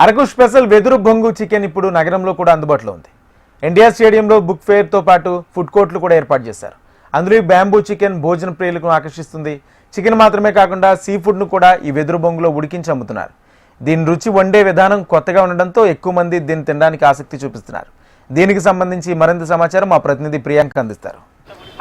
Araku special వెదురు బొంగు chicken ఇప్పుడు నగరంలో కూడా అందుబాటులో ఉంది. ఎన్టీఆర్ స్టేడియంలో బుక్ ఫేర్ తో పాటు ఫుడ్ కోర్టులు కూడా ఏర్పాటు చేశారు. అందులో బ్యాంబూ చికెన్ భోజన ప్రియులకు ఆకర్షిస్తుంది. చికెన్ మాత్రమే కాకుండా సీ ఫుడ్ ను కూడా ఈ వెదురు బొంగులో ఉడికించి అమ్ముతున్నారు. దీని రుచి వండే విధానం కొత్తగా ఉండడంతో ఎక్కువ మంది దీన్ని తినడానికి ఆసక్తి చూపిస్తున్నారు. దీనికి సంబంధించి మరింత సమాచారం మా ప్రతినిధి ప్రియాంక అందిస్తారు.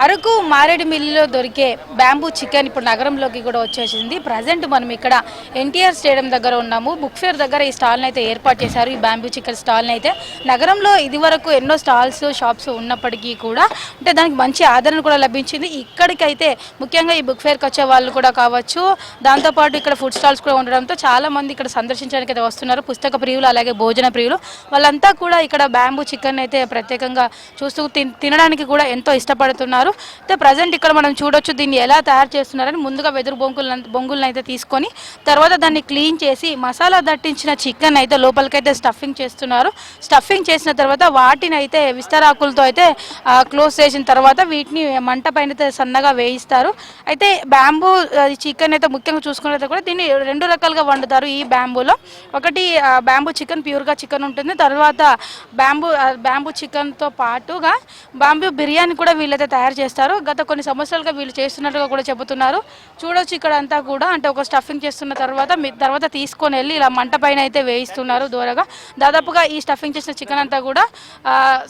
అరకు మారేడుమిల్లిలో దొరికే బ్యాంబూ చికెన్ ఇప్పుడు నగరంలోకి కూడా వచ్చేసింది. ప్రజెంట్ మనం ఇక్కడ ఎన్టీఆర్ స్టేడియం దగ్గర ఉన్నాము. బుక్ ఫేర్ దగ్గర ఈ స్టాల్ని అయితే ఏర్పాటు చేశారు. ఈ బ్యాంబూ చికెన్ స్టాల్ని అయితే నగరంలో ఇదివరకు ఎన్నో స్టాల్స్ షాప్స్ ఉన్నప్పటికీ కూడా అంటే దానికి మంచి ఆదరణ కూడా లభించింది. ఇక్కడికైతే ముఖ్యంగా ఈ బుక్ ఫేర్కి వచ్చే వాళ్ళు కూడా కావచ్చు, దాంతోపాటు ఇక్కడ ఫుడ్ స్టాల్స్ కూడా ఉండడంతో చాలా మంది ఇక్కడ సందర్శించడానికి అయితే వస్తున్నారు. పుస్తక ప్రియులు అలాగే భోజన ప్రియులు వాళ్ళంతా కూడా ఇక్కడ బ్యాంబూ చికెన్ అయితే ప్రత్యేకంగా చూస్తూ తినడానికి కూడా ఎంతో ఇష్టపడుతున్నారు. అయితే ప్రజెంట్ ఇక్కడ మనం చూడొచ్చు దీన్ని ఎలా తయారు చేస్తున్నారని. ముందుగా వెదురు బొంగులను అయితే తీసుకొని తర్వాత దాన్ని క్లీన్ చేసి మసాలా దట్టించిన చికెన్ అయితే లోపలికైతే స్టఫింగ్ చేస్తున్నారు. స్టఫింగ్ చేసిన తర్వాత వాటిని అయితే విస్తరాకులతో అయితే క్లోజ్ చేసిన తర్వాత వీటిని మంట పైన అయితే సన్నగా వేయిస్తారు. అయితే బ్యాంబూ చికెన్ అయితే ముఖ్యంగా చూసుకున్నట్లయితే కూడా దీన్ని రెండు రకాలుగా వండుతారు. ఈ బ్యాంబూలో ఒకటి బ్యాంబూ చికెన్ ప్యూర్గా చికెన్ ఉంటుంది. తర్వాత బ్యాంబూ చికెన్తో పాటుగా బ్యాంబూ బిర్యానీ కూడా వీళ్ళైతే తయారు చేస్తారు. గత కొన్ని సంవత్సరాలుగా వీళ్ళు చేస్తున్నట్టుగా కూడా చెబుతున్నారు. చూడొచ్చు ఇక్కడ అంతా కూడా అంటే ఒక స్టఫింగ్ చేస్తున్న తర్వాత తీసుకొని వెళ్ళి ఇలా మంట పైన అయితే వేయిస్తున్నారు దూరగా. దాదాపుగా ఈ స్టఫింగ్ చేసిన చికెన్ అంతా కూడా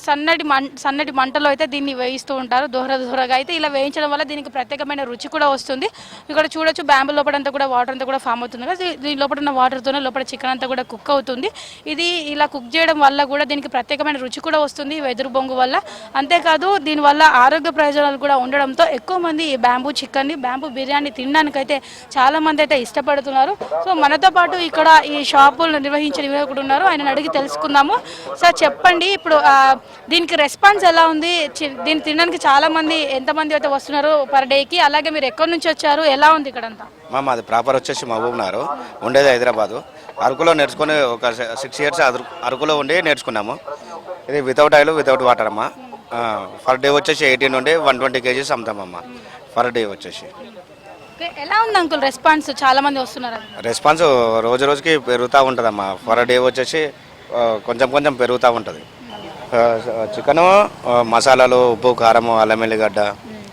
సన్నటి మంటలో అయితే దీన్ని వేయిస్తూ ఉంటారు దూరగా. అయితే ఇలా వేయించడం వల్ల దీనికి ప్రత్యేకమైన రుచి కూడా వస్తుంది. ఇక్కడ చూడొచ్చు బ్యాంబూ లోపలంతా కూడా వాటర్ అంతా కూడా ఫామ్ అవుతుంది కదా. దీని లోపల ఉన్న వాటర్తోనే లోపల చికెన్ అంతా కూడా కుక్ అవుతుంది. ఇది ఇలా కుక్ చేయడం వల్ల కూడా దీనికి ప్రత్యేకమైన రుచి కూడా వస్తుంది వెదురు బొంగు వల్ల. అంతేకాదు దీనివల్ల ఆరోగ్య ప్రయోజనాలు కూడా ఉండడంతో ఎక్కువ మంది ఈ బ్యాంబూ చికెన్ని బ్యాంబూ బిర్యానీ తినడానికైతే చాలా మంది అయితే ఇష్టపడుతున్నారు. సో మనతో పాటు ఇక్కడ ఈ షాపులు నిర్వహించిన నిర్వాహకుడు ఉన్నారు. ఆయన అడిగి తెలుసుకుందాము. సార్ చెప్పండి, ఇప్పుడు దీనికి రెస్పాన్స్ ఎలా ఉంది? దీన్ని తినడానికి చాలా మంది ఎంతమంది అయితే వస్తున్నారు పర్ డేకి? అలాగే మీరు ఎక్కడి నుంచి వచ్చారు, ఎలా ఉంది ఇక్కడంతా? మాది ప్రాపర్ వచ్చేసి మహబూబ్నగర్, ఉండేది హైదరాబాదు. అరకులో నేర్చుకుని ఒక 6 ఇయర్స్ అరకులో ఉండి నేర్చుకున్నాము. ఇది వితౌట్ ఆయిల్ వితౌట్ వాటర్ అమ్మా. పర్ డే వచ్చేసి 18 నుండి 120 kgs అమ్ముతామమ్మా పర్ డే వచ్చేసి. ఎలా ఉంది అంకుల్ రెస్పాన్స్? చాలా మంది వస్తున్నారు. రెస్పాన్స్ రోజు రోజుకి పెరుగుతూ ఉంటుందమ్మా. పర్ డే వచ్చేసి కొంచెం పెరుగుతూ ఉంటుంది. చికెను మసాలాలు, ఉప్పు, కారం, అల్లం ఎల్లిగడ్డ,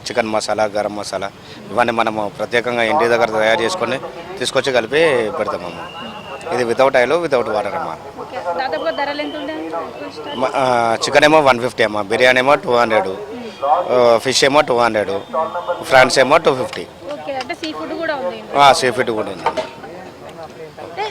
చికెన్ మసాలా, గరం మసాలా ఇవన్నీ మనము ప్రత్యేకంగా ఇంటి దగ్గర తయారు చేసుకొని తీసుకొచ్చి కలిపి పెడతామమ్మా. ఇది వితౌట్ ఆయిల్ వితౌట్ వాటర్ అమ్మా. చికెన్ ఏమో 150 అమ్మా, బిర్యానీ ఏమో 200, ఫిష్ ఏమో 200, ఫ్రాన్స్ ఏమో 250. సీ ఫుడ్ కూడా ఉంది.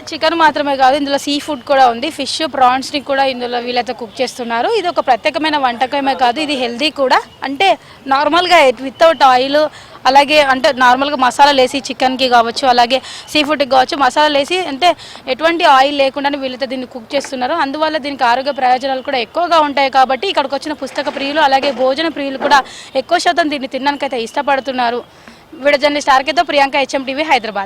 చికెన్ మాత్రమే కాదు, ఇందులో సీ ఫుడ్ కూడా ఉంది. ఫిష్, ప్రాన్స్ని కూడా ఇందులో వీళ్ళైతే కుక్ చేస్తున్నారు. ఇది ఒక ప్రత్యేకమైన వంటకమే కాదు, ఇది హెల్దీ కూడా. అంటే నార్మల్గా వితౌట్ ఆయిల్, అలాగే అంటే నార్మల్గా మసాలాలు వేసి చికెన్కి కావచ్చు, అలాగే సీ ఫుడ్కి కావచ్చు మసాలాలు వేసి అంటే ఎటువంటి ఆయిల్ లేకుండానే వీళ్ళైతే దీన్ని కుక్ చేస్తున్నారు. అందువల్ల దీనికి ఆరోగ్య ప్రయోజనాలు కూడా ఎక్కువగా ఉంటాయి. కాబట్టి ఇక్కడికి వచ్చిన పుస్తక ప్రియులు అలాగే భోజన ప్రియులు కూడా ఎక్కువ శాతం దీన్ని తినడానికైతే ఇష్టపడుతున్నారు. వీడియో జర్నలిస్ట్ ఆర్కేతో ప్రియాంక, HM టీవీ, హైదరాబాద్.